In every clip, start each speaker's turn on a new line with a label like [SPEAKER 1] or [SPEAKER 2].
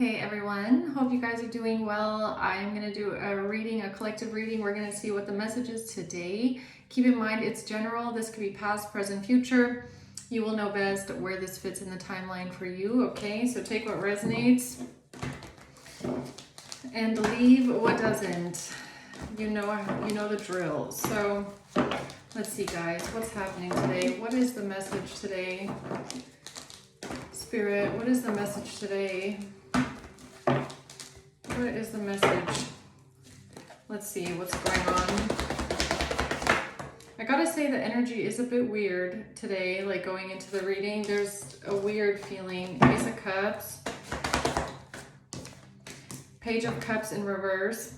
[SPEAKER 1] Hey everyone, hope you guys are doing well. I'm going to do a reading, a collective reading. We're going to see what the message is today. Keep in mind it's general. This could be past, present, future. You will know best where this fits in the timeline for you, okay? So take what resonates and leave what doesn't. You know the drill. So let's see guys, what's happening today? What is the message today? Spirit, what is the message today? What is the message? Let's see what's going on. I gotta say the energy is a bit weird today, like going into the reading. There's a weird feeling. Ace of Cups. Page of Cups in reverse.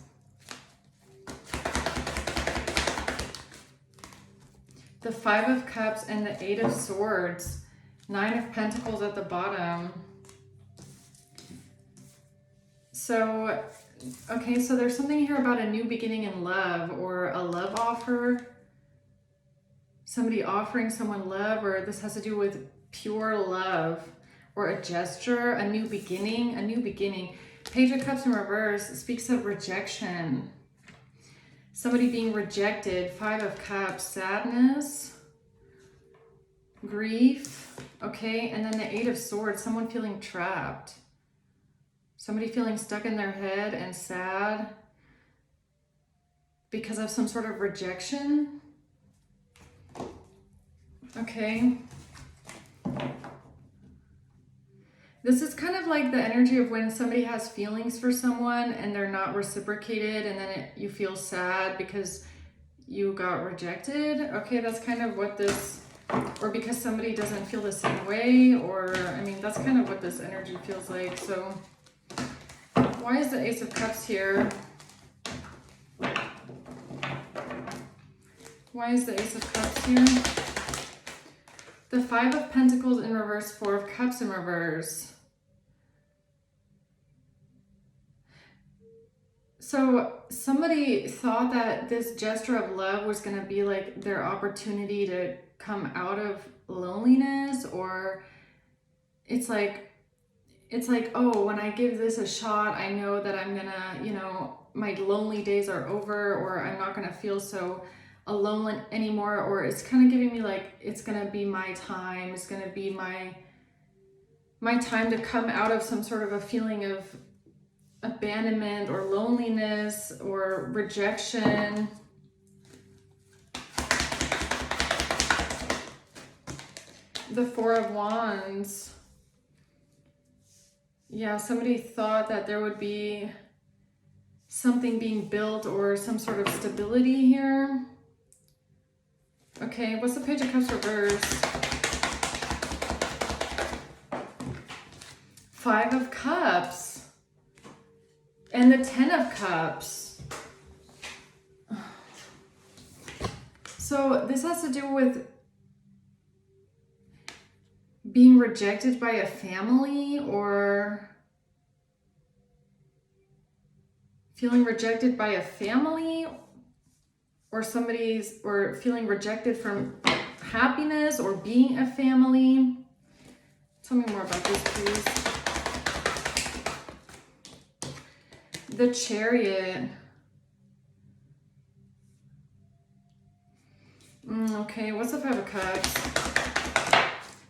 [SPEAKER 1] The Five of Cups and the Eight of Swords. Nine of Pentacles at the bottom. So, okay, so there's something here about a new beginning in love or a love offer. Somebody offering someone love, or this has to do with pure love or a gesture, a new beginning, a new beginning. Page of Cups in reverse speaks of rejection. Somebody being rejected. Five of Cups, sadness, grief, okay, and then the Eight of Swords, someone feeling trapped. Somebody feeling stuck in their head and sad because of some sort of rejection. Okay. This is kind of like the energy of when somebody has feelings for someone and they're not reciprocated, and then you feel sad because you got rejected. Okay, that's kind of what this, or because somebody doesn't feel the same way, or I mean, that's kind of what this energy feels like. So why is the Ace of Cups here? Why is the Ace of Cups here? The Five of Pentacles in reverse, Four of Cups in reverse. So somebody thought that this gesture of love was going to be like their opportunity to come out of loneliness, or it's like, oh, when I give this a shot, I know that I'm gonna, my lonely days are over, or I'm not gonna feel so alone anymore, or it's kind of giving me like, it's gonna be my time, it's gonna be my time to come out of some sort of a feeling of abandonment or loneliness or rejection. The Four of Wands. Yeah, somebody thought that there would be something being built or some sort of stability here. Okay, what's the Page of Cups reverse? Five of Cups. And the Ten of Cups. So this has to do with being rejected by a family, or feeling rejected by a family, or or feeling rejected from happiness or being a family. Tell me more about this, please. The Chariot. Okay, what's the Five of Cups?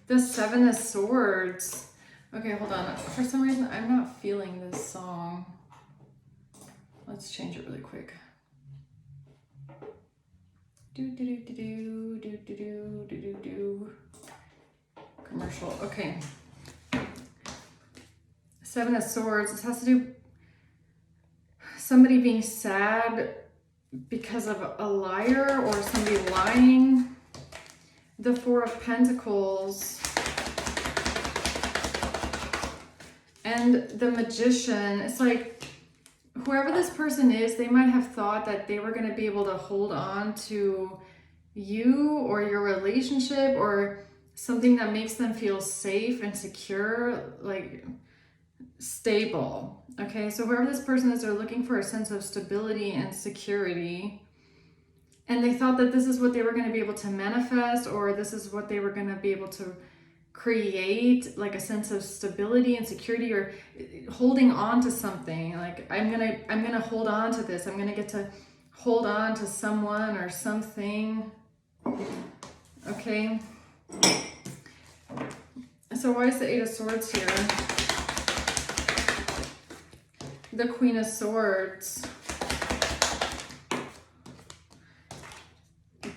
[SPEAKER 1] The Seven of Swords. Okay, hold on. For some reason, I'm not feeling this song. Let's change it really quick. Do do do do do do do do do do. Commercial. Okay. Seven of Swords. This has to do somebody being sad because of a liar or somebody lying. The Four of Pentacles and the Magician. It's like whoever this person is, they might have thought that they were going to be able to hold on to you or your relationship or something that makes them feel safe and secure, like stable. Okay, so whoever this person is, they're looking for a sense of stability and security. And they thought that this is what they were going to be able to manifest, or this is what they were going to be able to create like a sense of stability and security, or holding on to something. Like I'm gonna hold on to this. I'm gonna get to hold on to someone or something. Okay. So why is the Eight of Swords here? The Queen of Swords.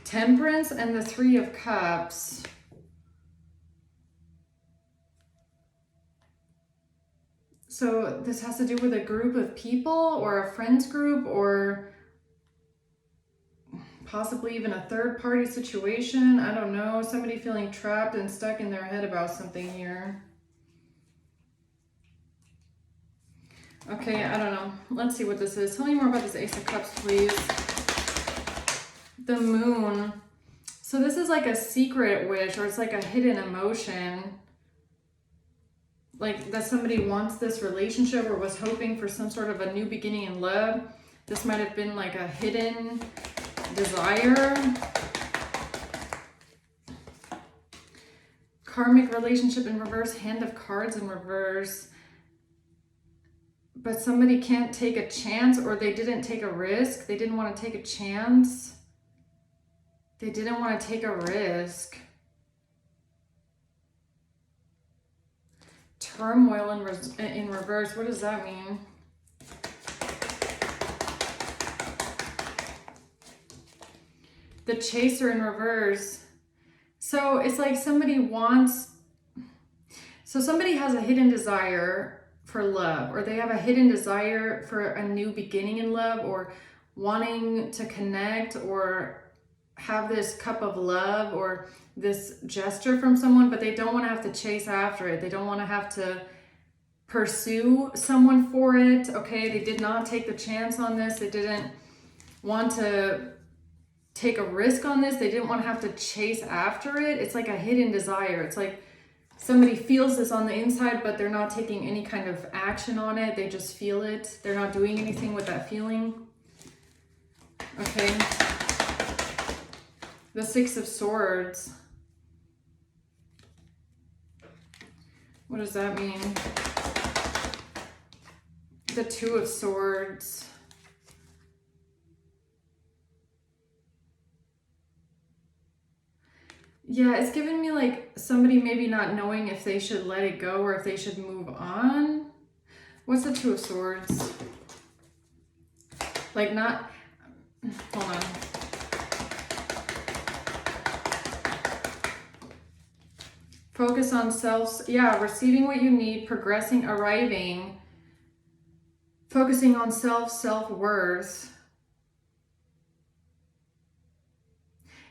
[SPEAKER 1] Temperance and the Three of Cups. So this has to do with a group of people or a friends group, or possibly even a third party situation. I don't know. Somebody feeling trapped and stuck in their head about something here. Okay, I don't know. Let's see what this is. Tell me more about this Ace of Cups, please. The Moon. So this is like a secret wish, or it's like a hidden emotion. Like that somebody wants this relationship or was hoping for some sort of a new beginning in love. This might have been like a hidden desire. Karmic relationship in reverse, Hand of Cards in reverse. But somebody can't take a chance, or they didn't take a risk. They didn't want to take a chance. They didn't want to take a risk. Turmoil in reverse. What does that mean? The Chaser in reverse. So it's like somebody wants, so somebody has a hidden desire for love, or they have a hidden desire for a new beginning in love, or wanting to connect, or have this cup of love, or this gesture from someone, but they don't want to have to chase after it. They don't want to have to pursue someone for it. Okay, they did not take the chance on this. They didn't want to take a risk on this. They didn't want to have to chase after it. It's like a hidden desire. It's like somebody feels this on the inside, but they're not taking any kind of action on it. They just feel it. They're not doing anything with that feeling. Okay. The Six of Swords. What does that mean? The Two of Swords. Yeah, it's giving me like somebody maybe not knowing if they should let it go or if they should move on. What's the Two of Swords? Like not, hold on. Focus on self, yeah, receiving what you need, progressing, arriving, focusing on self-worth.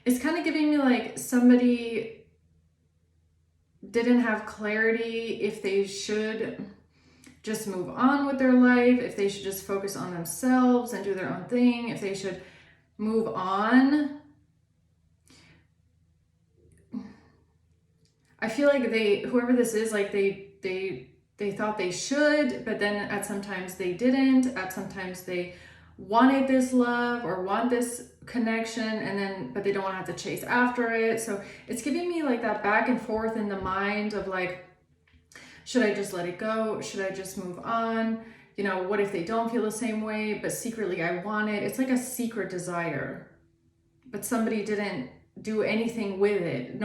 [SPEAKER 1] It's kind of giving me like somebody didn't have clarity if they should just move on with their life, if they should just focus on themselves and do their own thing, if they should move on. I feel like whoever this is, like they thought they should, but then at sometimes they didn't. At sometimes they wanted this love or want this connection, and then but they don't want to have to chase after it. So it's giving me like that back and forth in the mind of like, should I just let it go? Should I just move on? You know, what if they don't feel the same way, but secretly I want it? It's like a secret desire, but somebody didn't do anything with it.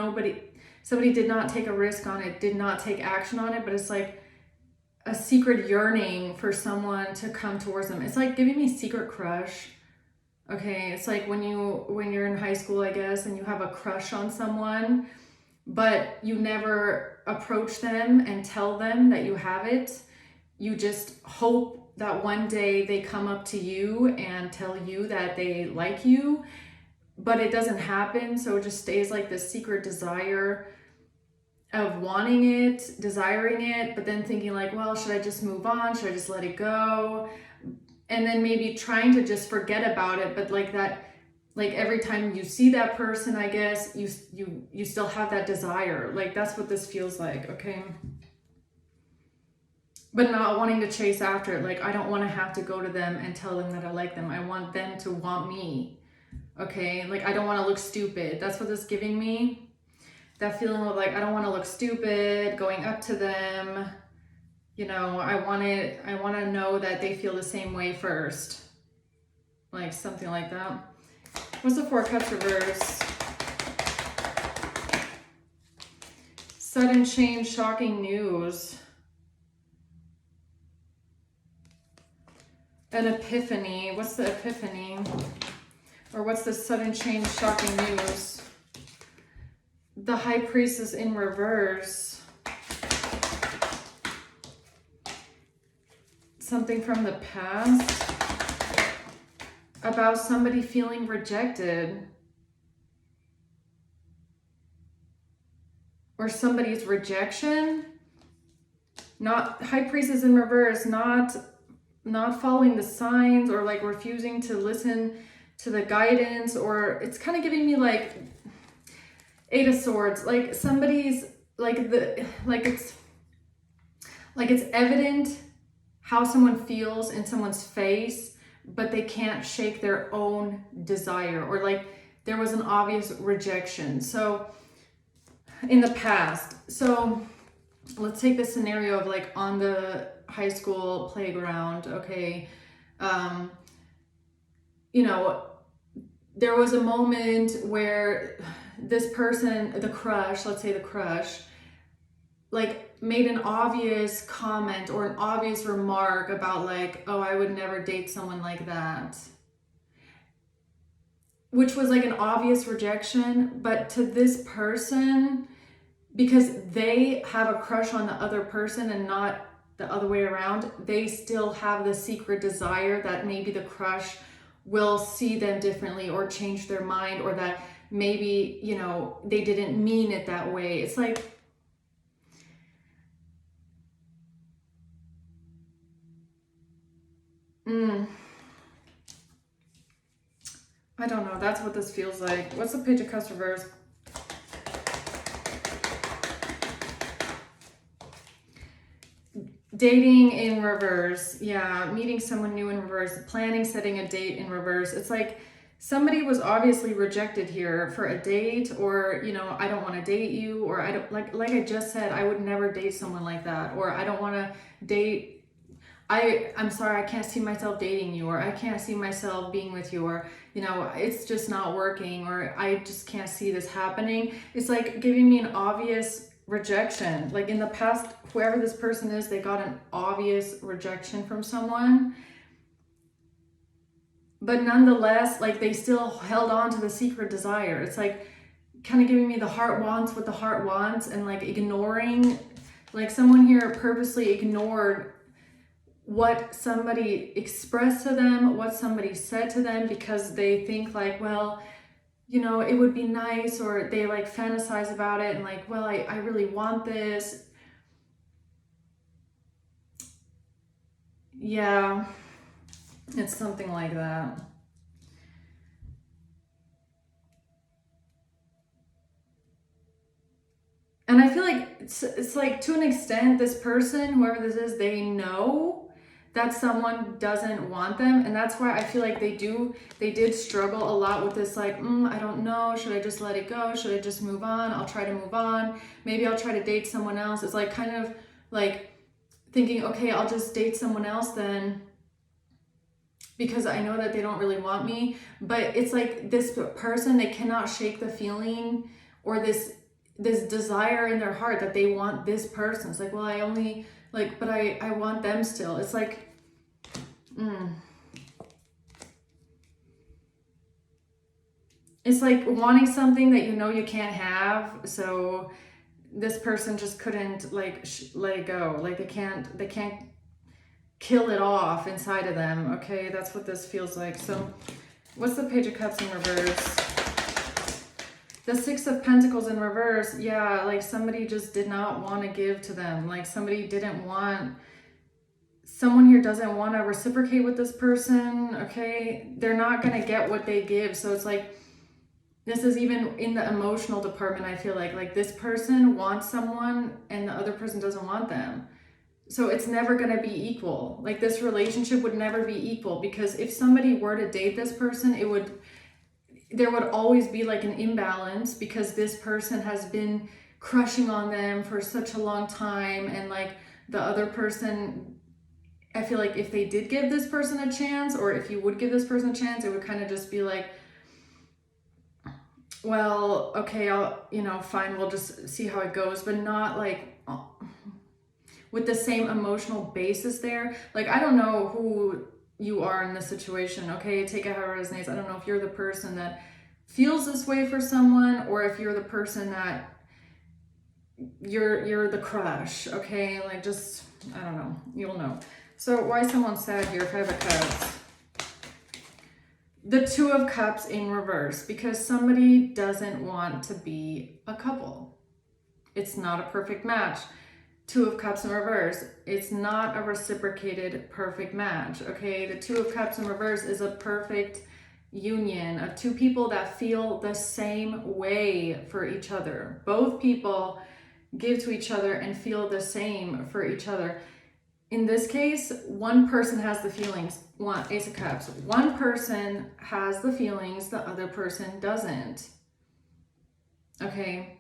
[SPEAKER 1] Somebody did not take a risk on it, did not take action on it, but it's like a secret yearning for someone to come towards them. It's like giving me secret crush. Okay, it's like when you're in high school, I guess, and you have a crush on someone, but you never approach them and tell them that you have it. You just hope that one day they come up to you and tell you that they like you, but it doesn't happen. So it just stays like this secret desire of wanting it, desiring it, but then thinking like, well, should I just move on? Should I just let it go? And then maybe trying to just forget about it, but like that, like every time you see that person, I guess you still have that desire. Like that's what this feels like, okay? But not wanting to chase after it. Like I don't want to have to go to them and tell them that I like them. I want them to want me, okay? Like I don't want to look stupid. That's what this is giving me. that feeling of like, I don't want to look stupid going up to them. You know, I want to know that they feel the same way first. Like something like that. What's the Four of Cups reverse? Sudden change, shocking news. An epiphany. What's the epiphany? Or what's the sudden change, shocking news? The High Priestess in reverse. Something from the past about somebody feeling rejected. Or somebody's rejection. Not High Priestess in reverse, not following the signs, or like refusing to listen to the guidance, or it's kind of giving me like Eight of Swords, like somebody's it's evident how someone feels in someone's face, but they can't shake their own desire, or like there was an obvious rejection. So in the past, so let's take the scenario of like on the high school playground. Okay, you know, there was a moment where this person, the crush, let's say the crush, like made an obvious comment or an obvious remark about like, oh, I would never date someone like that, which was like an obvious rejection. But to this person, because they have a crush on the other person and not the other way around, they still have the secret desire that maybe the crush will see them differently or change their mind, or that maybe, you know, they didn't mean it that way. It's like, I don't know. That's what this feels like. What's the Page of Cups reverse? Dating in reverse. Yeah, meeting someone new in reverse. Planning, setting a date in reverse. It's like somebody was obviously rejected here for a date, or, you know, I don't want to date you, or I don't, like I just said, I would never date someone like that, or I don't want to date, I'm sorry, I can't see myself dating you, or I can't see myself being with you, or, you know, it's just not working, or I just can't see this happening. It's like giving me an obvious rejection. Like in the past, whoever this person is, they got an obvious rejection from someone, but nonetheless, like they still held on to the secret desire. It's like kind of giving me the heart wants what the heart wants, and like ignoring, like someone here purposely ignored what somebody expressed to them, what somebody said to them, because they think like, well, you know, it would be nice, or they like fantasize about it and like, well, I really want this. Yeah, it's something like that. And I feel like it's like, to an extent, this person, whoever this is, they know that someone doesn't want them, and that's why I feel like they did struggle a lot with this, like, I don't know, should I just let it go, should I just move on? I'll try to move on, maybe I'll try to date someone else. It's like kind of like thinking, okay, I'll just date someone else then, because I know that they don't really want me. But it's like this person, they cannot shake the feeling, or this desire in their heart that they want this person. It's like, well, I only like, but I want them still. It's like, it's like wanting something that you know you can't have. So this person just couldn't like let it go. Like they can't kill it off inside of them. Okay, that's what this feels like. So what's the Page of Cups in reverse? The Six of Pentacles in reverse. Yeah, like somebody just did not want to give to them. Like someone here doesn't want to reciprocate with this person. Okay, they're not going to get what they give. So it's like, this is even in the emotional department. I feel like this person wants someone and the other person doesn't want them. So it's never going to be equal. Like this relationship would never be equal, because if somebody were to date this person, there would always be like an imbalance because this person has been crushing on them for such a long time, and like the other person, I feel like if they did give this person a chance, or if you would give this person a chance, it would kind of just be like, well, okay, I'll, fine, we'll just see how it goes, but not like with the same emotional basis there. Like, I don't know who you are in this situation, okay? Take it how it resonates. I don't know if you're the person that feels this way for someone, or if you're the person that you're the crush, okay? Like, just, I don't know. You'll know. So why is someone sad here? 5 of Cups. The 2 of Cups in reverse, because somebody doesn't want to be a couple. It's not a perfect match. 2 of Cups in reverse. It's not a reciprocated perfect match, okay? The 2 of Cups in reverse is a perfect union of 2 people that feel the same way for each other. Both people give to each other and feel the same for each other. In this case, one person has the feelings. Ace of Cups. One person has the feelings, the other person doesn't. Okay?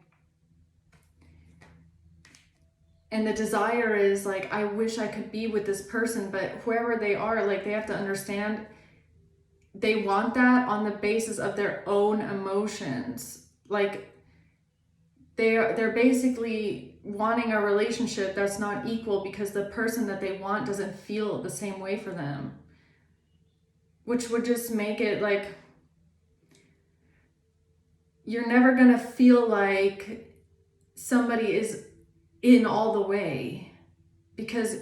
[SPEAKER 1] And the desire is like, I wish I could be with this person, but whoever they are, like, they have to understand they want that on the basis of their own emotions. Like, they're basically wanting a relationship that's not equal because the person that they want doesn't feel the same way for them. Which would just make it like, you're never gonna feel like somebody is in all the way, because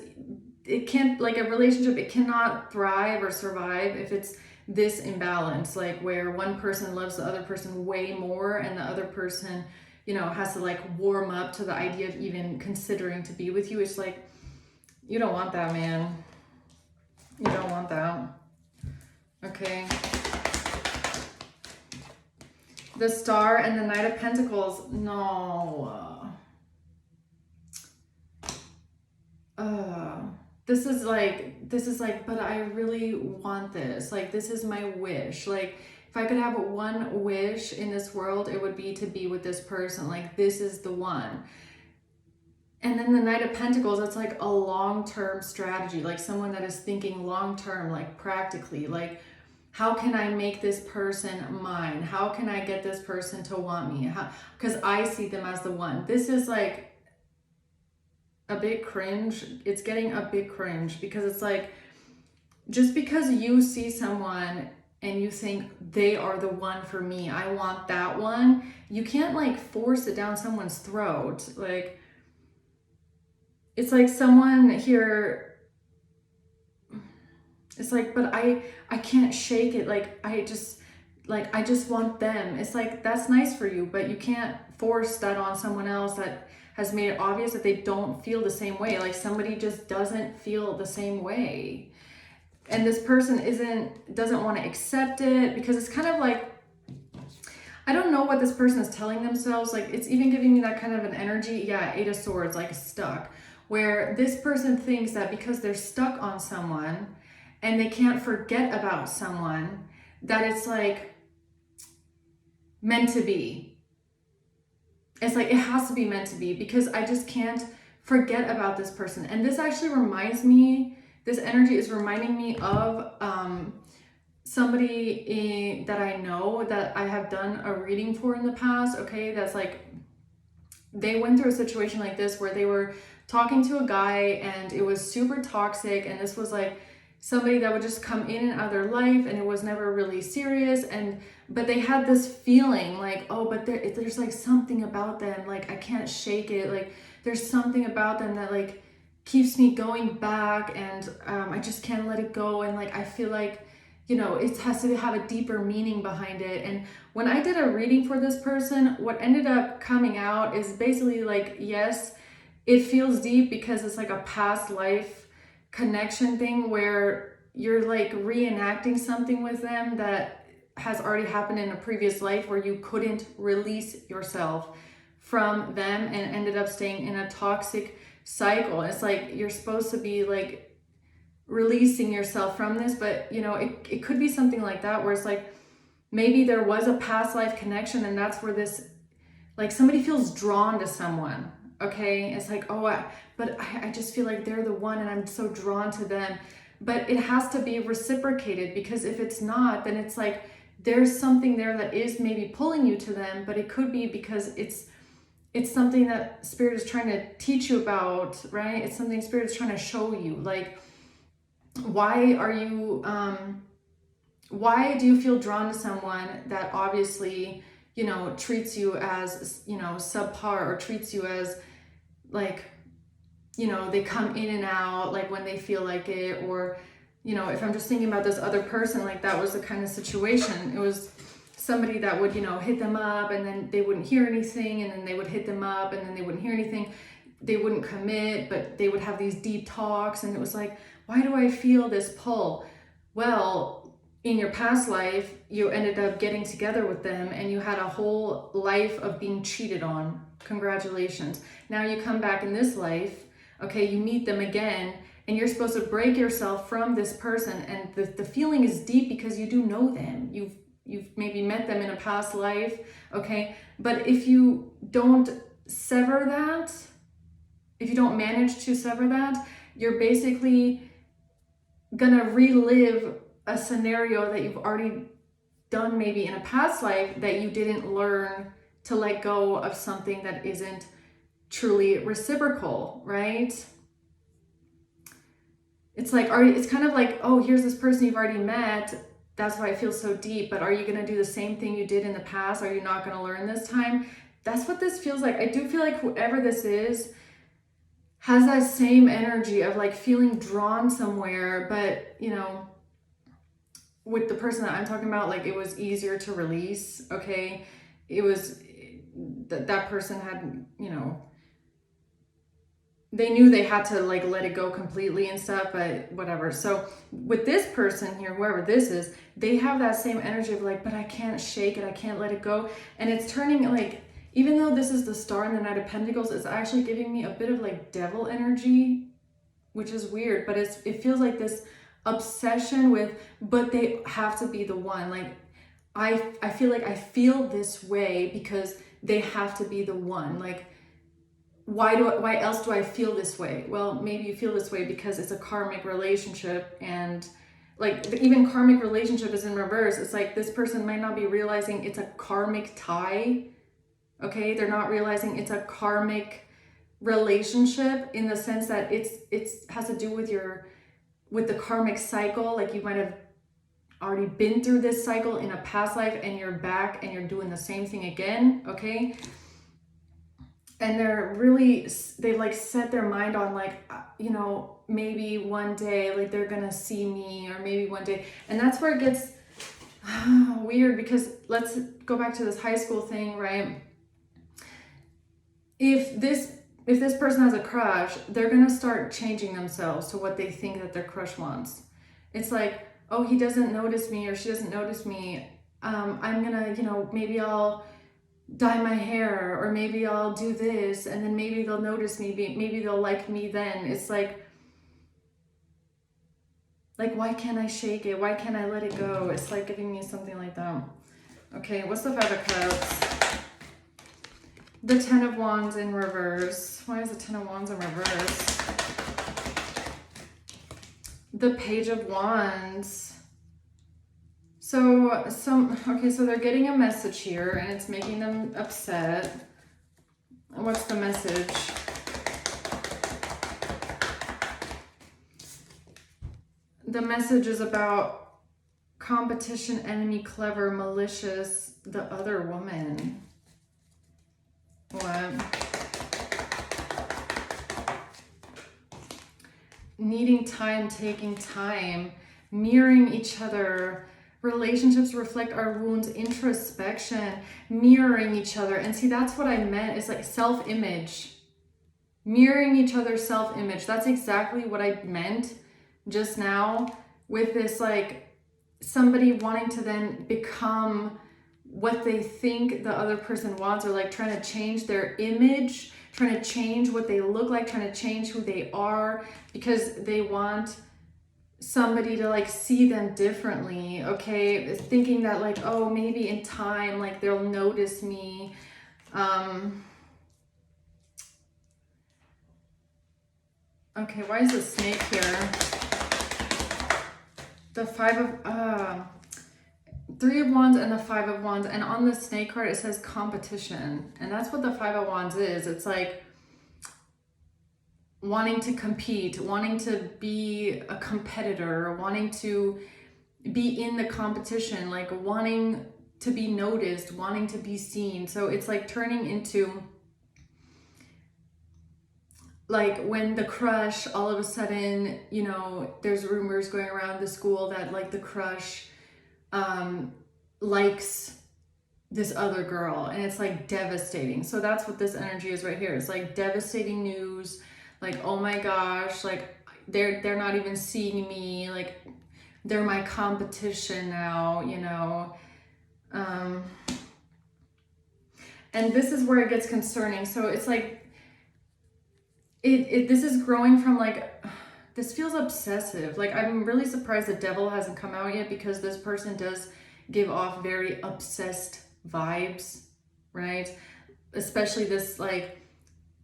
[SPEAKER 1] it can't, like, a relationship, it cannot thrive or survive if it's this imbalance, like where one person loves the other person way more and the other person, has to like warm up to the idea of even considering to be with you. It's like, you don't want that, man. You don't want that. Okay. The Star and the Knight of Pentacles. No. This is like, but I really want this. Like, this is my wish. Like, if I could have one wish in this world, it would be to be with this person. Like, this is the one. And then the Knight of Pentacles, it's like a long-term strategy, like someone that is thinking long-term, like practically, like, how can I make this person mine? How can I get this person to want me? Because I see them as the one. This is like a bit cringe. It's getting a bit cringe because it's like, just because you see someone and you think they are the one for me, I want that one, you can't like force it down someone's throat. Like, it's like someone here, it's like, but I can't shake it. Like, I just want them. It's like, that's nice for you, but you can't force that on someone else that has made it obvious that they don't feel the same way. Like, somebody just doesn't feel the same way. And this person doesn't want to accept it, because it's kind of like, I don't know what this person is telling themselves. Like, it's even giving me that kind of an energy. Yeah, 8 of Swords, like stuck. Where this person thinks that because they're stuck on someone and they can't forget about someone, that it's like meant to be. It's like, it has to be meant to be, because I just can't forget about this person. And this actually reminds me, this energy is reminding me of somebody that I know that I have done a reading for in the past, okay? That's like, they went through a situation like this where they were talking to a guy and it was super toxic, and this was like somebody that would just come in and out of their life, and it was never really serious, but they had this feeling like, oh, but there's like something about them, like I can't shake it, like there's something about them that like keeps me going back, and I just can't let it go, and like I feel like, it has to have a deeper meaning behind it. And when I did a reading for this person, what ended up coming out is basically like, yes, it feels deep because it's like a past life connection thing where you're like reenacting something with them that has already happened in a previous life, where you couldn't release yourself from them and ended up staying in a toxic cycle. It's like, you're supposed to be like releasing yourself from this, but it could be something like that, where it's like, Maybe there was a past life connection, and that's where this, like, somebody feels drawn to someone, okay? It's like, oh, I just feel like they're the one and I'm so drawn to them. But it has to be reciprocated, because if it's not, then it's like there's something there that is maybe pulling you to them, but it could be because it's something that Spirit is trying to teach you about, right? It's something Spirit is trying to show you. Like, why do you feel drawn to someone that obviously, you know, treats you as, you know, subpar, or treats you as like, you know, they come in and out like when they feel like it, or, you know, if I'm just thinking about this other person, like that was the kind of situation. It was somebody that would, you know, hit them up and then they wouldn't hear anything, and then they would hit them up and then they wouldn't hear anything. They wouldn't commit, but they would have these deep talks, and it was like, why do I feel this pull? Well, in your past life, you ended up getting together with them and you had a whole life of being cheated on. Congratulations. Now you come back in this life, okay, you meet them again, and you're supposed to break yourself from this person, and the feeling is deep because you do know them. You've maybe met them in a past life, okay? But if you don't sever that, if you don't manage to sever that, you're basically gonna relive a scenario that you've already done maybe in a past life, that you didn't learn to let go of something that isn't truly reciprocal, right? It's like, it's kind of like, oh, here's this person you've already met, that's why it feels so deep, but are you going to do the same thing you did in the past? Are you not going to learn this time? That's what this feels like. I do feel like whoever this is has that same energy of like feeling drawn somewhere, but, you know, with the person that I'm talking about, like, it was easier to release, okay? It was, that person had, you know, they knew they had to like let it go completely and stuff, but whatever. So with this person here, whoever this is, they have that same energy of like, but I can't shake it, I can't let it go. And it's turning like, even though this is the Star and the Knight of Pentacles, it's actually giving me a bit of like devil energy, which is weird, but it feels like this obsession with, but they have to be the one. Like, I feel like I feel this way because they have to be the one. Like, why else do I feel this way? Well, maybe you feel this way because it's a karmic relationship, and like even karmic relationship is in reverse. It's like this person might not be realizing it's a karmic tie. Okay, they're not realizing it's a karmic relationship in the sense that it's has to do with the karmic cycle. Like, you might have already been through this cycle in a past life and you're back and you're doing the same thing again, okay? And they've like set their mind on like, you know, maybe one day like they're gonna see me, or maybe one day. And that's where it gets weird, because let's go back to this high school thing, right? If this person has a crush, they're gonna start changing themselves to what they think that their crush wants. It's like, oh, he doesn't notice me or she doesn't notice me. I'm gonna, you know, maybe I'll dye my hair, or maybe I'll do this, and then maybe they'll notice me, maybe they'll like me then. It's like why can't I shake it? Why can't I let it go? It's like giving me something like that. Okay, what's the Five of Cups? The Ten of Wands in reverse. Why is the Ten of Wands in reverse? The Page of Wands. So so they're getting a message here and it's making them upset. What's the message? The message is about competition, enemy, clever, malicious, the other woman. What? Needing time, taking time, mirroring each other. Relationships reflect our wounds, introspection, mirroring each other. And see, that's what I meant. It's like self-image. Mirroring each other's self-image. That's exactly what I meant just now with this, like somebody wanting to then become what they think the other person wants, or like trying to change their image, trying to change what they look like, trying to change who they are, because they want somebody to like see them differently, okay? Thinking that like, oh, maybe in time, like they'll notice me. Okay, why is the snake here? The Three of Wands and the Five of Wands, and on the snake card it says competition, and that's what the Five of Wands is. It's like wanting to compete, wanting to be a competitor, wanting to be in the competition, like wanting to be noticed, wanting to be seen. So it's like turning into like when the crush, all of a sudden, you know, there's rumors going around the school that like the crush likes this other girl, and it's like devastating. So that's what this energy is right here. It's like devastating news, like, oh my gosh, like they're not even seeing me, like they're my competition now, you know. And this is where it gets concerning. So it's like this is growing from like, this feels obsessive. Like I'm really surprised the devil hasn't come out yet, because this person does give off very obsessed vibes, right? Especially this like,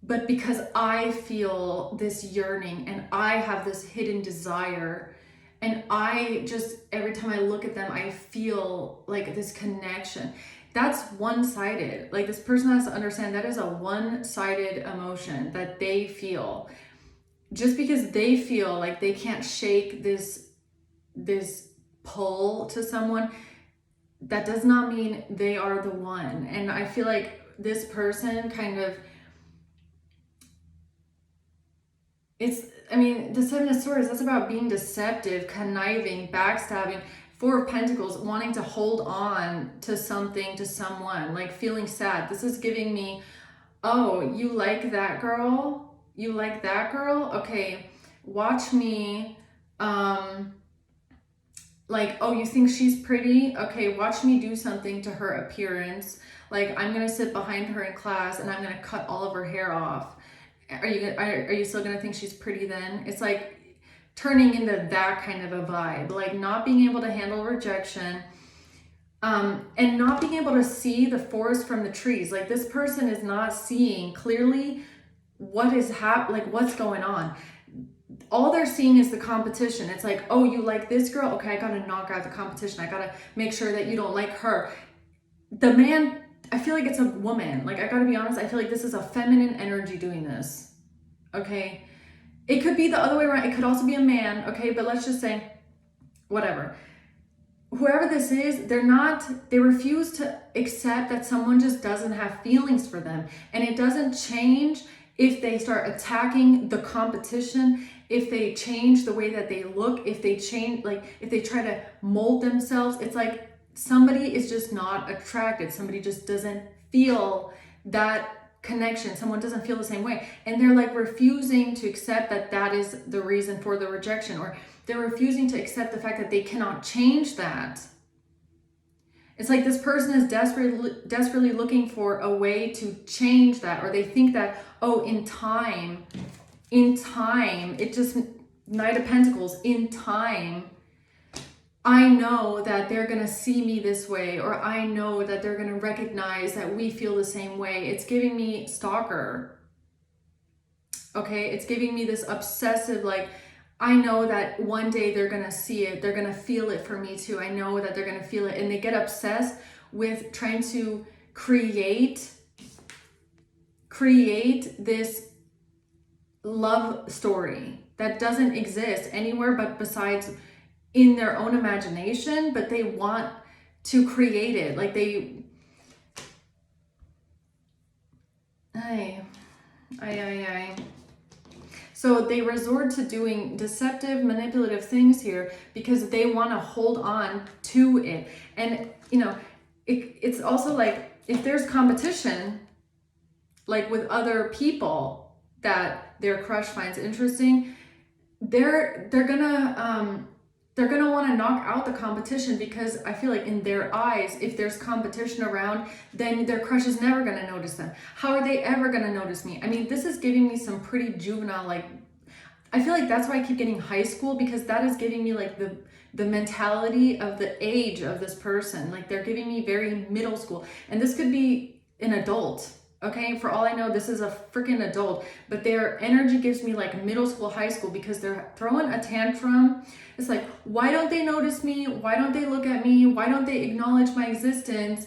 [SPEAKER 1] but because I feel this yearning and I have this hidden desire, and I just, every time I look at them, I feel like this connection. That's one-sided. Like this person has to understand that is a one-sided emotion that they feel. Just because they feel like they can't shake this pull to someone, that does not mean they are the one. And I feel like this person kind of, I mean, the Seven of Swords, that's about being deceptive, conniving, backstabbing. Four of Pentacles, wanting to hold on to something, to someone, like feeling sad. This is giving me, oh, you like that girl? You like that girl? Okay, watch me, like, oh, you think she's pretty? Okay, watch me do something to her appearance. Like, I'm gonna sit behind her in class and I'm gonna cut all of her hair off. Are you still gonna think she's pretty then? It's like turning into that kind of a vibe, like not being able to handle rejection, and not being able to see the forest from the trees. Like this person is not seeing clearly what is like what's going on. All they're seeing is the competition. It's like, oh, you like this girl? Okay, I gotta knock out the competition. I gotta make sure that you don't like her. The man, I feel like it's a woman. Like, I gotta be honest, I feel like this is a feminine energy doing this, okay? It could be the other way around. It could also be a man, okay? But let's just say, whatever. Whoever this is, they refuse to accept that someone just doesn't have feelings for them. And it doesn't change if they start attacking the competition, if they change the way that they look, if they change, like, if they try to mold themselves. It's like somebody is just not attracted. Somebody just doesn't feel that connection. Someone doesn't feel the same way. And they're like refusing to accept that that is the reason for the rejection, or they're refusing to accept the fact that they cannot change that. It's like this person is desperately looking for a way to change that, or they think that, oh, in time, it just, Knight of Pentacles, in time, I know that they're going to see me this way, or I know that they're going to recognize that we feel the same way. It's giving me stalker. Okay, it's giving me this obsessive, like, I know that one day they're going to see it. They're going to feel it for me too. I know that they're going to feel it. And they get obsessed with trying to create this love story that doesn't exist anywhere but besides in their own imagination, but they want to create it. Like So they resort to doing deceptive, manipulative things here because they want to hold on to it. And, you know, it's also like, if there's competition, like with other people that their crush finds interesting, they're gonna want to knock out the competition, because I feel like in their eyes, if there's competition around, then their crush is never going to notice them. How are they ever going to notice me? I mean, this is giving me some pretty juvenile, like, I feel like that's why I keep getting high school, because that is giving me like the mentality of the age of this person. Like they're giving me very middle school, and this could be an adult. Okay, for all I know, this is a freaking adult, but their energy gives me like middle school, high school, because they're throwing a tantrum. It's like, why don't they notice me? Why don't they look at me? Why don't they acknowledge my existence?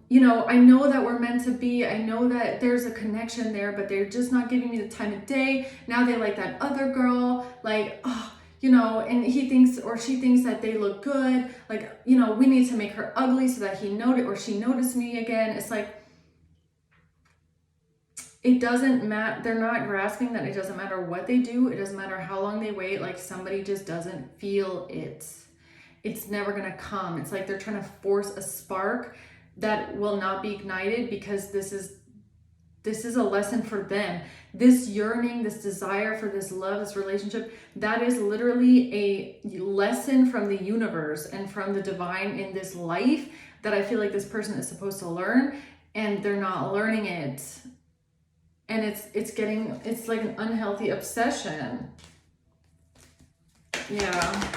[SPEAKER 1] You know, I know that we're meant to be. I know that there's a connection there, but they're just not giving me the time of day. Now they like that other girl, like, oh, you know, and he thinks or she thinks that they look good. Like, you know, we need to make her ugly so that he noticed or she noticed me again. It's like, it doesn't matter. They're not grasping that it doesn't matter what they do. It doesn't matter how long they wait. Like somebody just doesn't feel it. It's never going to come. It's like they're trying to force a spark that will not be ignited, because this is a lesson for them. This yearning, this desire for this love, this relationship, that is literally a lesson from the universe and from the divine in this life that I feel like this person is supposed to learn, and they're not learning it. And it's like an unhealthy obsession. Yeah.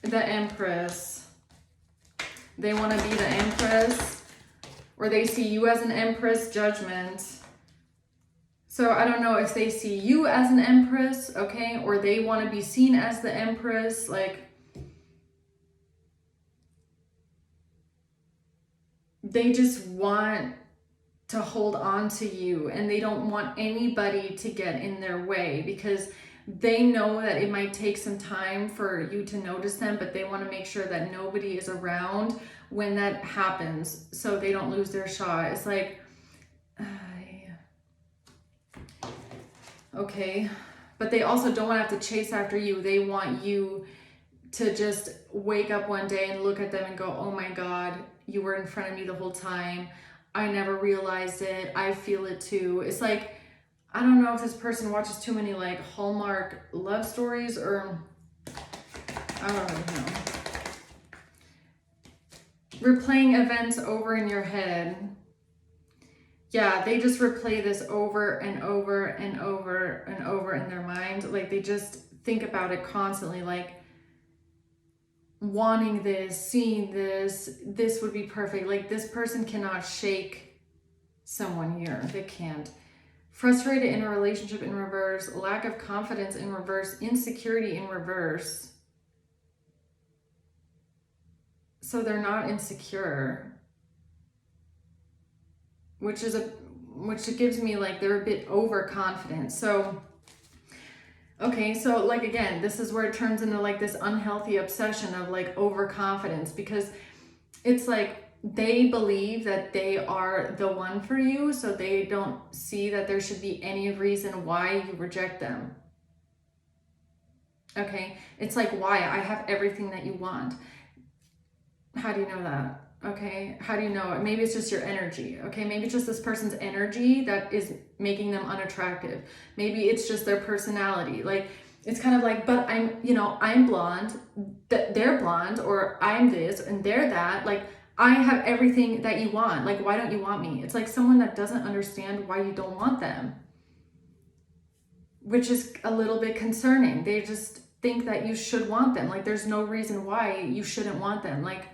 [SPEAKER 1] The Empress. They want to be the Empress, or they see you as an Empress. Judgment. So I don't know if they see you as an Empress, okay, or they want to be seen as the Empress. Like, they just want to hold on to you, and they don't want anybody to get in their way, because they know that it might take some time for you to notice them, but they want to make sure that nobody is around when that happens so they don't lose their shot. It's like, okay, but they also don't want to have to chase after you. They want you to just wake up one day and look at them and go, oh my God, you were in front of me the whole time. I never realized it. I feel it too. It's like, I don't know if this person watches too many like Hallmark love stories, or I don't really know. Replaying events over in your head. Yeah, they just replay this over and over and over and over in their mind. Like they just think about it constantly, like wanting this, seeing this would be perfect. Like this person cannot shake someone here. They can't. Frustrated in a relationship in reverse, lack of confidence in reverse, insecurity in reverse. So they're not insecure, which gives me like they're a bit overconfident. So, okay, so like again, this is where it turns into like this unhealthy obsession of like overconfidence, because it's like they believe that they are the one for you, so they don't see that there should be any reason why you reject them. Okay, it's like, why? I have everything that you want. How do you know that? Okay, how do you know it? Maybe it's just your energy. Okay, maybe it's just this person's energy that is making them unattractive. Maybe it's just their personality. Like, it's kind of like, but I'm blonde, they're blonde, or I'm this and they're that. Like, I have everything that you want. Like, why don't you want me? It's like someone that doesn't understand why you don't want them, which is a little bit concerning. They just think that you should want them. Like, there's no reason why you shouldn't want them. Like,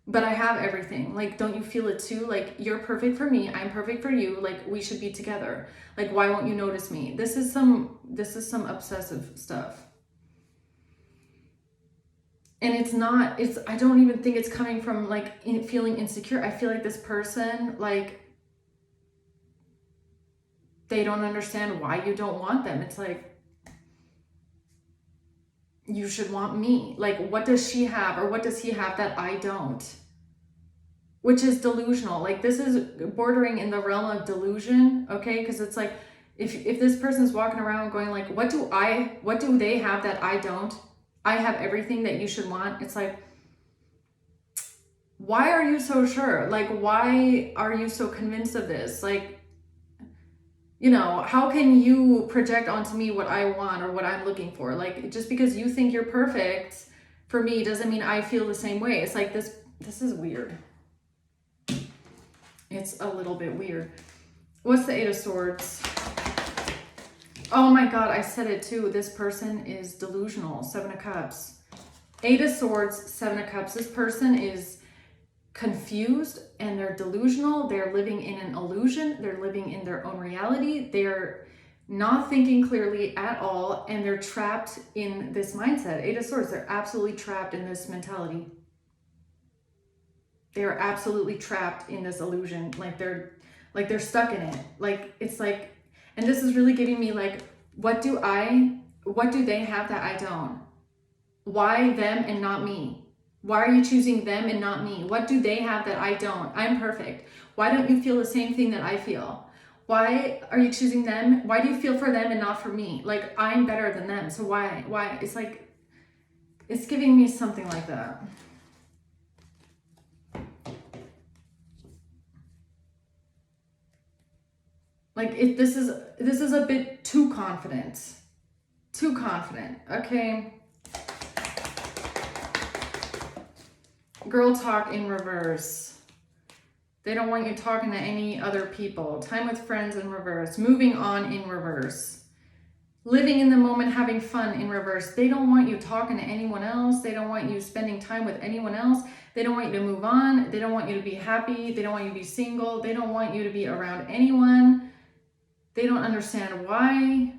[SPEAKER 1] but I have everything. Like, don't you feel it too? Like, you're perfect for me. I'm perfect for you. Like, we should be together. Like, why won't you notice me? This is some obsessive stuff. And I don't even think it's coming from like feeling insecure. I feel like this person, like, they don't understand why you don't want them. It's like, you should want me. Like, what does she have or what does he have that I don't? Which is delusional. Like, this is bordering in the realm of delusion, okay? Because it's like, if this person's walking around going like, what do they have that I don't? I have everything that you should want. It's like, why are you so sure? Like, why are you so convinced of this? Like, how can you project onto me what I want or what I'm looking for? Like, just because you think you're perfect for me doesn't mean I feel the same way. It's like, this is weird. It's a little bit weird. What's the Eight of Swords? Oh my God, I said it too. This person is delusional. 7 of Cups. 8 of Swords, 7 of Cups. This person is confused and they're delusional. They're living in an illusion. They're living in their own reality. They're not thinking clearly at all, and they're trapped in this mindset. 8 of Swords, they're absolutely trapped in this mentality. They're absolutely trapped in this illusion. Like they're stuck in it. Like, it's like, and this is really giving me like, what do they have that I don't? Why them and not me? Why are you choosing them and not me? What do they have that I don't? I'm perfect. Why don't you feel the same thing that I feel? Why are you choosing them? Why do you feel for them and not for me? Like, I'm better than them. So why? It's like, it's giving me something like that. Like, this is a bit too confident. Too confident. Okay. Girl talk in reverse. They don't want you talking to any other people. Time with friends in reverse. Moving on in reverse. Living in the moment, having fun in reverse. They don't want you talking to anyone else. They don't want you spending time with anyone else. They don't want you to move on. They don't want you to be happy. They don't want you to be single. They don't want you to be around anyone. They don't understand why.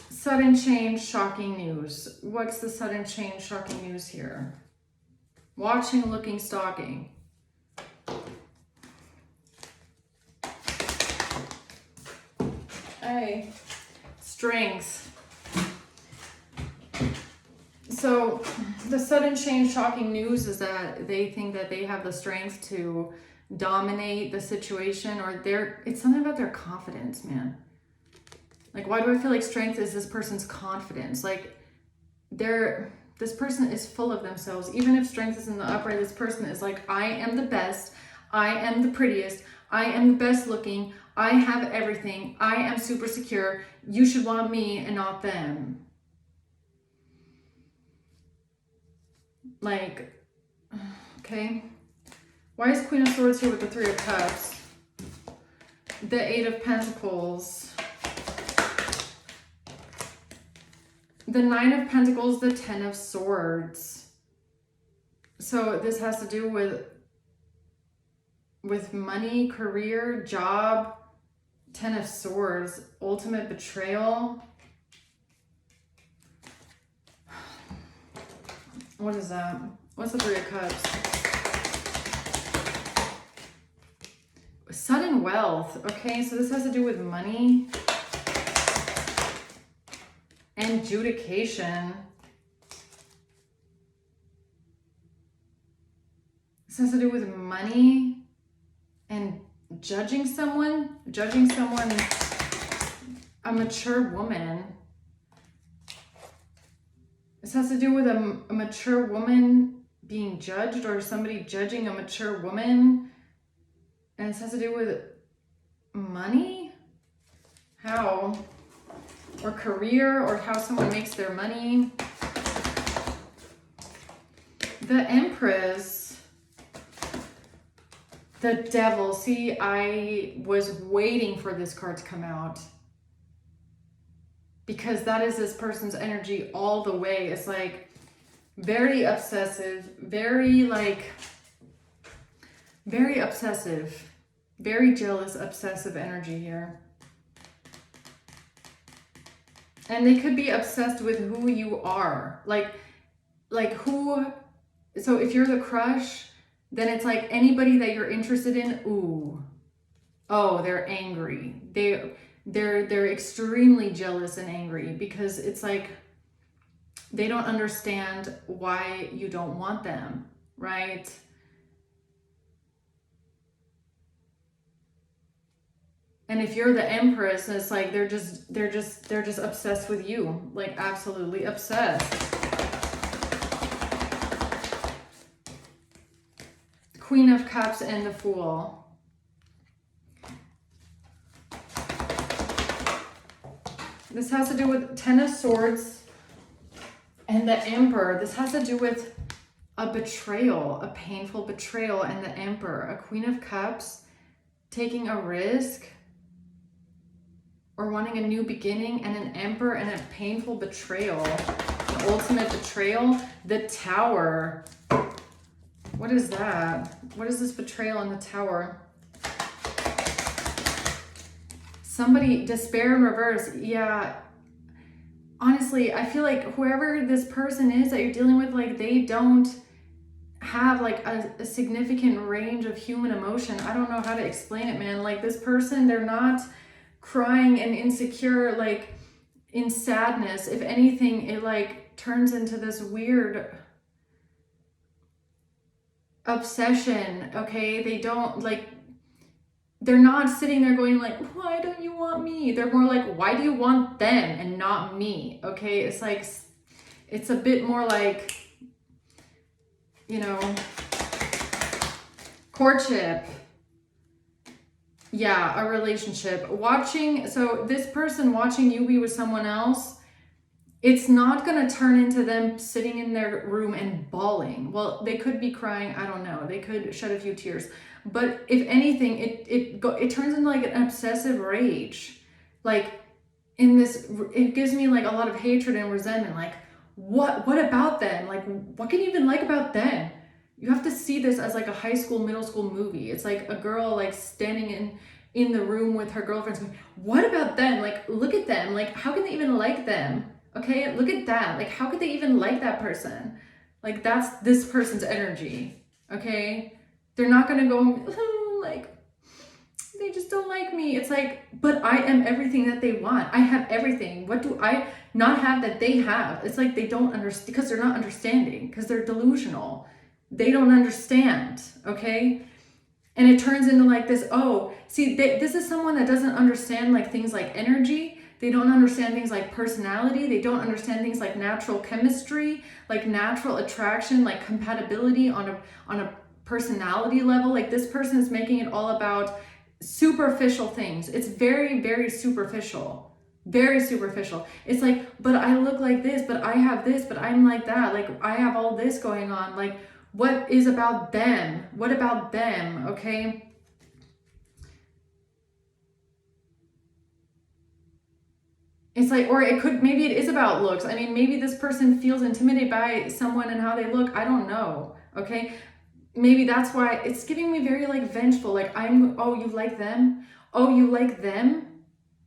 [SPEAKER 1] Sudden change, shocking news. What's the sudden change, shocking news here? Watching, looking, stalking. Hey, strength. So the sudden change, shocking news is that they think that they have the strength to dominate the situation, or it's something about their confidence, man. Like, why do I feel like strength is this person's confidence? Like, this person is full of themselves. Even if strength is in the upright, this person is like, I am the best. I am the prettiest. I am the best looking. I have everything. I am super secure. You should want me and not them. Like, okay. Why is Queen of Swords here with the 3 of Cups? The 8 of Pentacles. The 9 of Pentacles, the 10 of Swords. So this has to do with money, career, job. 10 of Swords, ultimate betrayal. What is that? What's the 3 of Cups? Sudden wealth. Okay, so this has to do with money. And adjudication. This has to do with money and judging someone. Judging someone, a mature woman. This has to do with a mature woman being judged, or somebody judging a mature woman. And this has to do with money? How? Or career, or how someone makes their money. The Empress. The Devil. See, I was waiting for this card to come out, because that is this person's energy all the way. It's like very obsessive, very obsessive, very jealous, obsessive energy here. And they could be obsessed with who you are. Like who, so if you're the crush, then it's like anybody that you're interested in, ooh, oh, they're angry. They're extremely jealous and angry, because it's like they don't understand why you don't want them, right? And if you're the Empress, it's like they're just obsessed with you, like absolutely obsessed. Queen of Cups and the Fool. This has to do with 10 of Swords and the Emperor. This has to do with a betrayal, a painful betrayal, and the Emperor, a Queen of Cups, taking a risk or wanting a new beginning, and an Emperor and a painful betrayal, the ultimate betrayal, the Tower. What is that? What is this betrayal in the Tower? Somebody, despair in reverse. Yeah. Honestly, I feel like whoever this person is that you're dealing with, like, they don't have like a significant range of human emotion. I don't know how to explain it, man. Like, this person, they're not crying and insecure, like in sadness. If anything, it like turns into this weird obsession. Okay, they don't like, they're not sitting there going like, why don't you want me? They're more like, why do you want them and not me? Okay, it's like, it's a bit more like, you know, courtship. Yeah, a relationship. Watching, so this person watching you be with someone else, it's not going to turn into them sitting in their room and bawling. Well, they could be crying, I don't know. They could shed a few tears. But if anything, it turns into like an obsessive rage. Like, in this, it gives me like a lot of hatred and resentment. Like, what about them? Like, what can you even like about them? You have to see this as like a high school, middle school movie. It's like a girl like standing in the room with her girlfriends going, what about them? Like, look at them. Like, how can they even like them? Okay, look at that. Like, how could they even like that person? Like, that's this person's energy. Okay, they're not gonna go like, they just don't like me. It's like, but I am everything that they want. I have everything. What do I not have that they have? It's like they don't understand, because they're not understanding, because they're delusional. They don't understand, okay? And it turns into like this, oh, see, this is someone that doesn't understand like things like energy. They don't understand things like personality. They don't understand things like natural chemistry, like natural attraction, like compatibility on a personality level. Like, this person is making it all about superficial things. It's very, very superficial. Very superficial. It's like, but I look like this, but I have this, but I'm like that. Like, I have all this going on. Like, what is about them? What about them? Okay. It's like, or it could, maybe it is about looks. I mean, maybe this person feels intimidated by someone and how they look. I don't know. Okay. Maybe that's why it's giving me very like vengeful. Like, oh, you like them? Oh, you like them?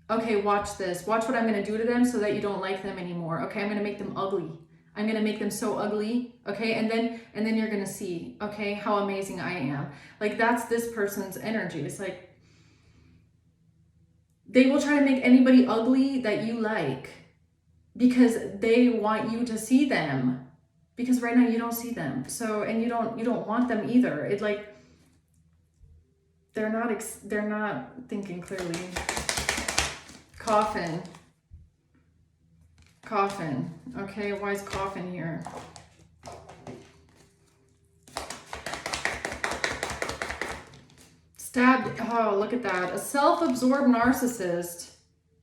[SPEAKER 1] Okay, watch this. Watch what I'm going to do to them so that you don't like them anymore. Okay, I'm going to make them ugly. I'm going to make them so ugly. Okay, and then you're going to see, okay, how amazing I am. Like, that's this person's energy. It's like, they will try to make anybody ugly that you like because they want you to see them, because right now you don't see them. So, and you don't want them either. It's like, they're not thinking clearly. Coffin. Okay, why is coffin here? Stabbed. Oh, look at that. A self-absorbed narcissist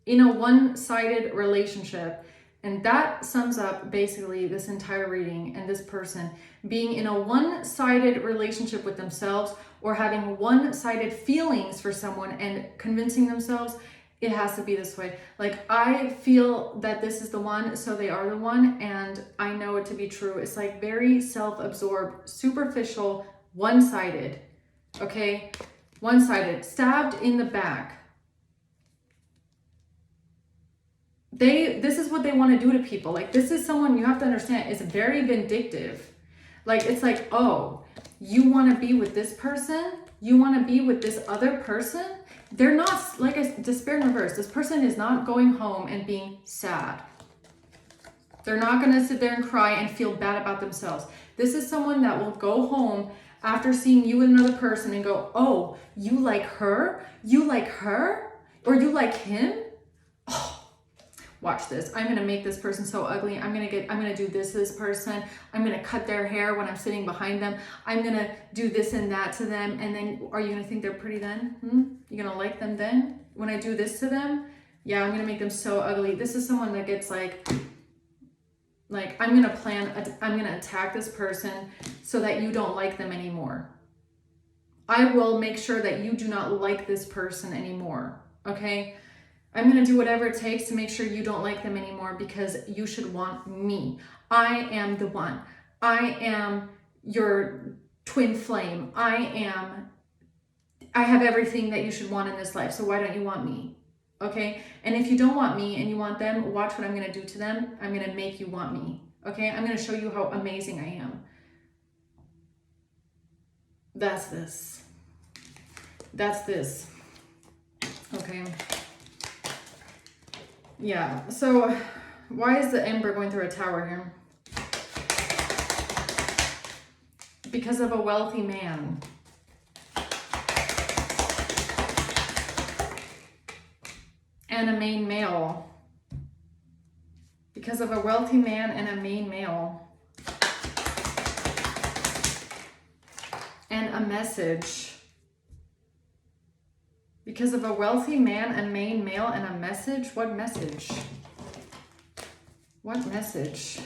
[SPEAKER 1] in a one-sided relationship. And that sums up basically this entire reading, and this person being in a one-sided relationship with themselves, or having one-sided feelings for someone and convincing themselves it has to be this way. Like, I feel that this is the one, so they are the one, and I know it to be true. It's like very self-absorbed, superficial, one-sided. Okay? One-sided. Stabbed in the back. This is what they want to do to people. Like, this is someone, you have to understand, is very vindictive. Like, it's like, oh, you want to be with this person? You want to be with this other person? They're not, like, despair in reverse. This person is not going home and being sad. They're not going to sit there and cry and feel bad about themselves. This is someone that will go home after seeing you and another person and go, oh, you like her? You like her? Or you like him? Oh, watch this. I'm going to make this person so ugly. I'm going to do this to this person. I'm going to cut their hair when I'm sitting behind them. I'm going to do this and that to them. And then, are you going to think they're pretty then? You're going to like them then? When I do this to them? Yeah, I'm going to make them so ugly. This is someone that gets like Like, I'm going to attack this person so that you don't like them anymore. I will make sure that you do not like this person anymore. Okay? I'm going to do whatever it takes to make sure you don't like them anymore because you should want me. I am the one. I am your twin flame. I have everything that you should want in this life. So why don't you want me? Okay? And if you don't want me and you want them, watch what I'm going to do to them. I'm going to make you want me. Okay? I'm going to show you how amazing I am. That's this. That's this. Okay? Yeah. So why is the Emperor going through a tower here? Because of a wealthy man. And a main male. Because of a wealthy man and a main male. And a message. Because of a wealthy man, a main male, and a message? What message? What message?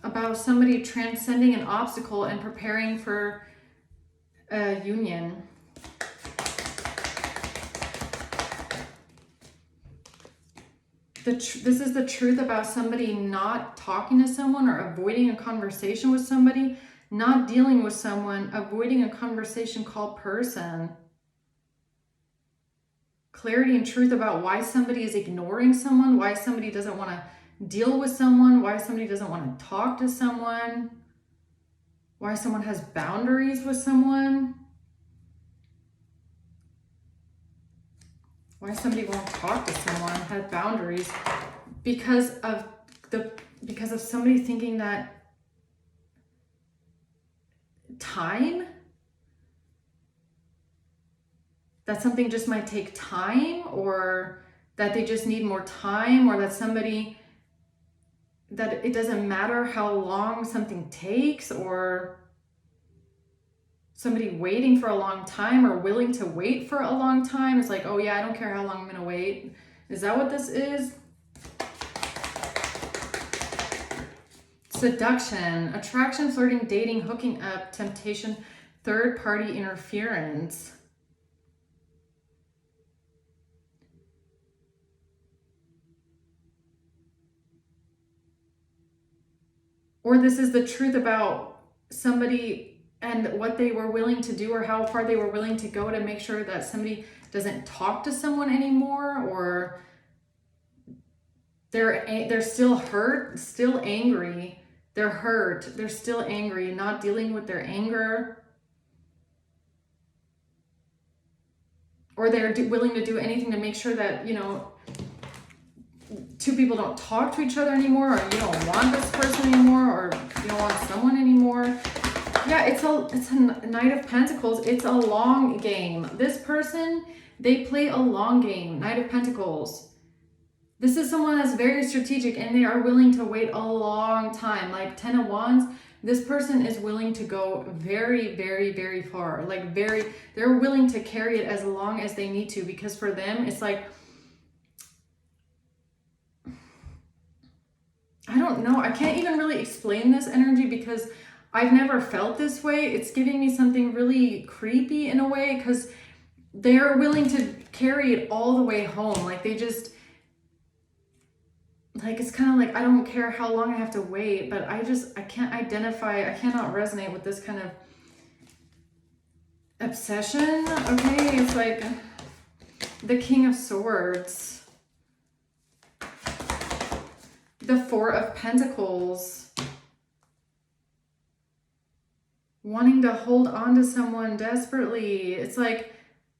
[SPEAKER 1] About somebody transcending an obstacle and preparing for a union. This is the truth about somebody not talking to someone or avoiding a conversation with somebody, not dealing with someone, avoiding a conversation called person. Clarity and truth about why somebody is ignoring someone, why somebody doesn't want to deal with someone, why somebody doesn't want to talk to someone, why someone has boundaries with someone, why somebody won't talk to someone, has boundaries, because of somebody thinking that that something just might take time, or that they just need more time, or that it doesn't matter how long something takes, or somebody waiting for a long time or willing to wait for a long time. It's like, oh yeah, I don't care how long I'm going to wait. Is that what this is? Seduction, attraction, flirting, dating, hooking up, temptation, third-party interference. Or this is the truth about somebody and what they were willing to do, or how far they were willing to go to make sure that somebody doesn't talk to someone anymore, or they're still hurt, still angry. They're hurt, they're still angry, not dealing with their anger. Or they're willing to do anything to make sure that, two people don't talk to each other anymore, or you don't want this person anymore, or you don't want someone anymore. Yeah, it's a Knight of Pentacles. It's a long game. This person, they play a long game. Knight of Pentacles. This is someone that's very strategic, and they are willing to wait a long time. Like Ten of Wands, this person is willing to go very, very, very far. They're willing to carry it as long as they need to, because for them, it's like, I don't know. I can't even really explain this energy because I've never felt this way. It's giving me something really creepy in a way, because they're willing to carry it all the way home. Like they just, like, it's kind of like, I don't care how long I have to wait, but I can't identify, I cannot resonate with this kind of obsession. Okay, it's like the King of Swords. The Four of Pentacles. Wanting to hold on to someone desperately. It's like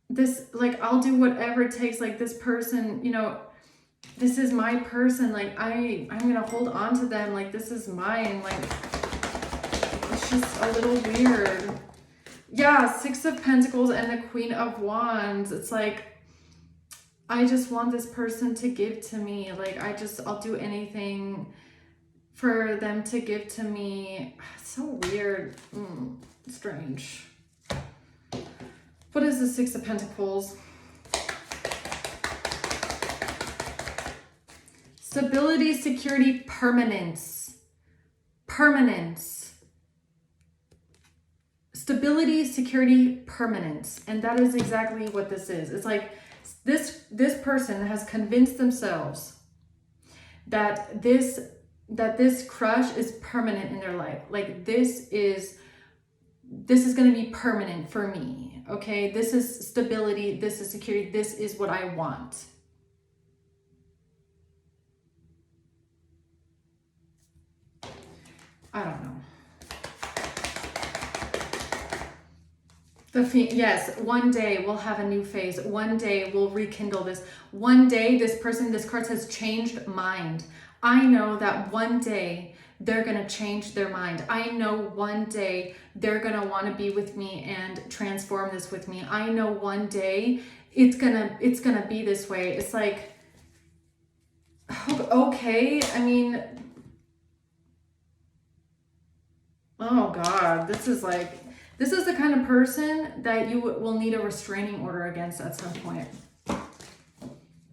[SPEAKER 1] this, like, I'll do whatever it takes. Like this person, this is my person. Like I'm going to hold on to them. Like this is mine. Like it's just a little weird. Yeah, Six of Pentacles and the Queen of Wands. It's like, I just want this person to give to me. Like I'll do anything for them to give to me. It's so weird. Strange. What is the Six of Pentacles? Stability, security, permanence. Permanence. Stability, security, permanence. And that is exactly what this is. It's like this person has convinced themselves that this crush is permanent in their life. Like this is going to be permanent for me. Okay? This is stability, this is security, this is what I want. I don't know. Yes, one day we'll have a new phase. One day we'll rekindle this. One day this card says changed mind. I know that one day they're going to change their mind. I know one day they're going to want to be with me and transform this with me. I know one day it's going to be this way. It's like, okay, I mean, oh God, this is the kind of person that you will need a restraining order against at some point.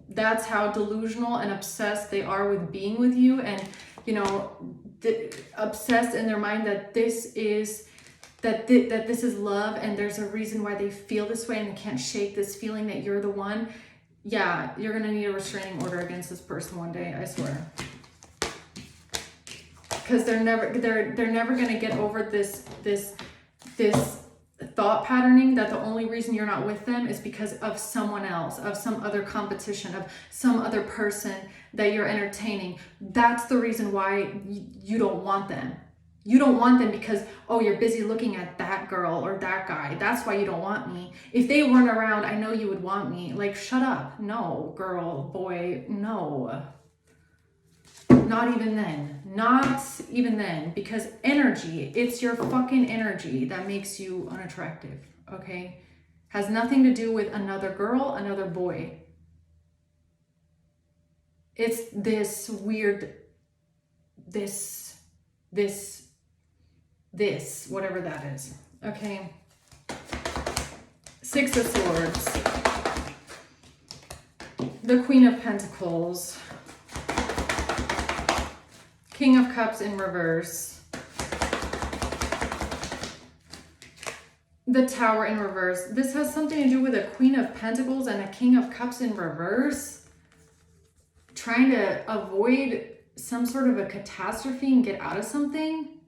[SPEAKER 1] That's how delusional and obsessed they are with being with you, and, you know, obsessed in their mind that this is love, and there's a reason why they feel this way and they can't shake this feeling that you're the one. Yeah, you're gonna need a restraining order against this person one day, I swear. Because they're never gonna get over this thought patterning that the only reason you're not with them is because of someone else, of some other competition, of some other person that you're entertaining. That's the reason why you don't want them. You don't want them because, oh, you're busy looking at that girl or that guy. That's why you don't want me. If they weren't around, I know you would want me. Like, shut up. No, girl, boy, no. Not even then. Not even then. Because energy, it's your fucking energy that makes you unattractive, okay? Has nothing to do with another girl, another boy. It's this weird, this, whatever that is, okay? Six of Swords. The Queen of Pentacles. King of Cups in reverse. The Tower in reverse. This has something to do with a Queen of Pentacles and a King of Cups in reverse. Trying to avoid some sort of a catastrophe and get out of something.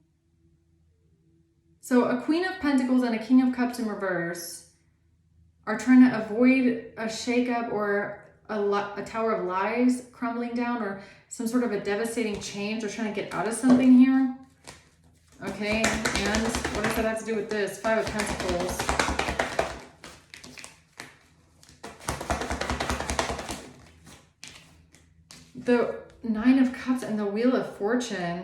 [SPEAKER 1] So a Queen of Pentacles and a King of Cups in reverse are trying to avoid a shakeup or a tower of lies crumbling down, or some sort of a devastating change. They're trying to get out of something here. Okay, and what does that have to do with this? Five of Pentacles. The Nine of Cups and the Wheel of Fortune.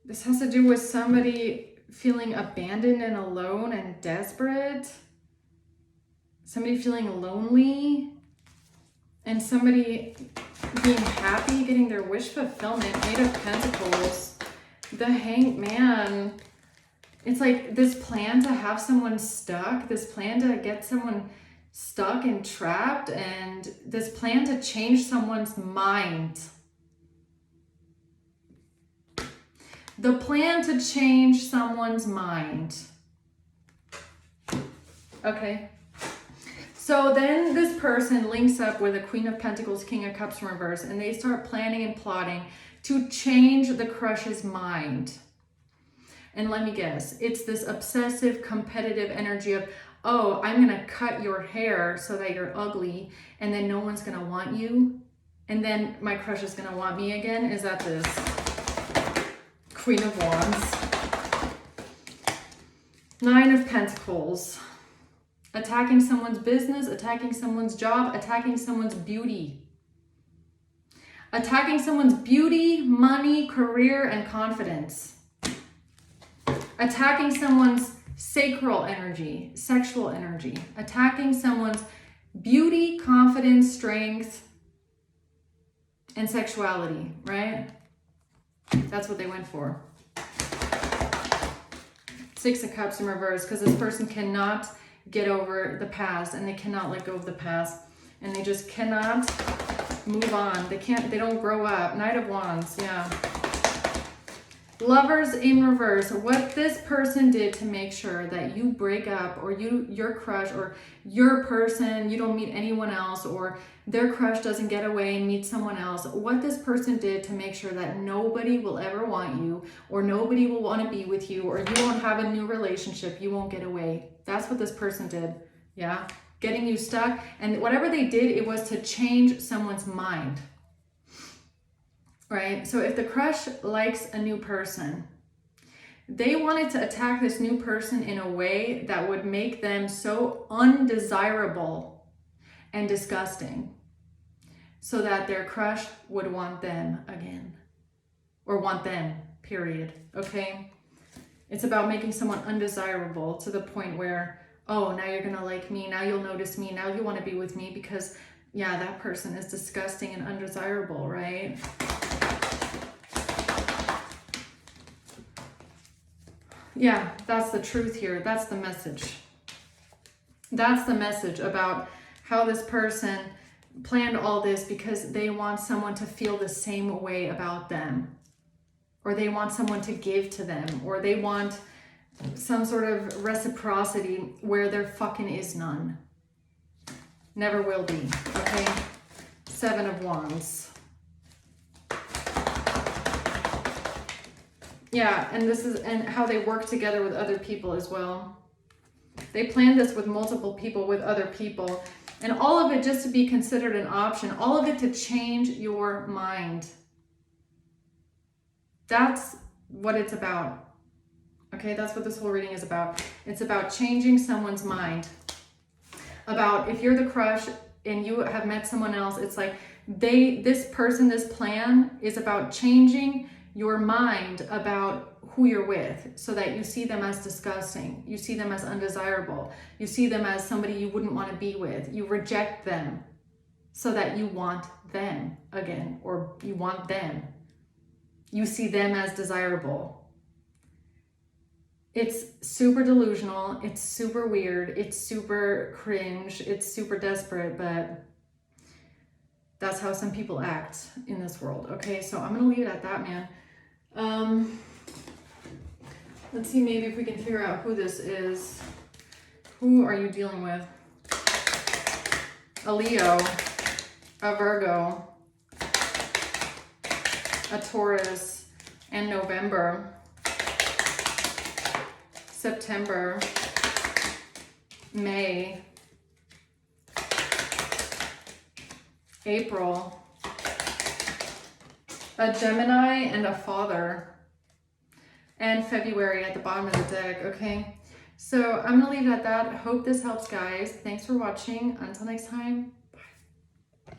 [SPEAKER 1] This has to do with somebody feeling abandoned and alone and desperate. Somebody feeling lonely. And somebody being happy, getting their wish fulfillment. Eight of Pentacles. The Hanged Man. It's like this plan to have someone stuck. This plan to get someone stuck and trapped. And this plan to change someone's mind. The plan to change someone's mind. Okay. So then this person links up with a Queen of Pentacles, King of Cups in reverse, and they start planning and plotting to change the crush's mind. And let me guess, it's this obsessive, competitive energy of, oh, I'm going to cut your hair so that you're ugly, and then no one's going to want you, and then my crush is going to want me again. Is that this Queen of Wands? Nine of Pentacles. Attacking someone's business, attacking someone's job, attacking someone's beauty. Attacking someone's beauty, money, career, and confidence. Attacking someone's sacral energy, sexual energy. Attacking someone's beauty, confidence, strength, and sexuality, right? That's what they went for. Six of Cups in reverse, because this person cannot get over the past, and they cannot let go of the past, and they just cannot move on. They don't grow up. Knight of Wands, yeah. Lovers in reverse. What this person did to make sure that you break up, or your crush, or your person, you don't meet anyone else, or their crush doesn't get away and meet someone else. What this person did to make sure that nobody will ever want you, or nobody will want to be with you, or you won't have a new relationship, you won't get away. That's what this person did. Yeah. Getting you stuck. And whatever they did, it was to change someone's mind. Right? So if the crush likes a new person, they wanted to attack this new person in a way that would make them so undesirable and disgusting, so that their crush would want them again, or want them, period. Okay? It's about making someone undesirable to the point where, oh, now you're gonna like me, now you'll notice me, now you want to be with me, because yeah, that person is disgusting and undesirable, right? Yeah, that's the truth here. That's the message. That's the message about how this person planned all this, because they want someone to feel the same way about them, or they want someone to give to them, or they want some sort of reciprocity where there fucking is none. Never will be, okay? Seven of Wands. Yeah, and how they work together with other people as well. They planned this with multiple people, with other people, and all of it just to be considered an option, all of it to change your mind. That's what it's about. Okay, that's what this whole reading is about. It's about changing someone's mind. About if you're the crush and you have met someone else, it's like this plan is about changing your mind about who you're with, so that you see them as disgusting, you see them as undesirable, you see them as somebody you wouldn't want to be with, you reject them so that you want them again, or you want them, you see them as desirable. It's super delusional, it's super weird, it's super cringe, it's super desperate, but that's how some people act in this world. Okay, so I'm gonna leave it at that, man. Let's see, maybe if we can figure out who this is. Who are you dealing with? A Leo, a Virgo, a Taurus, and November, September, May, April, a Gemini, and a Father, and February at the bottom of the deck. Okay, so I'm gonna leave it at that. Hope this helps, guys. Thanks for watching. Until next time.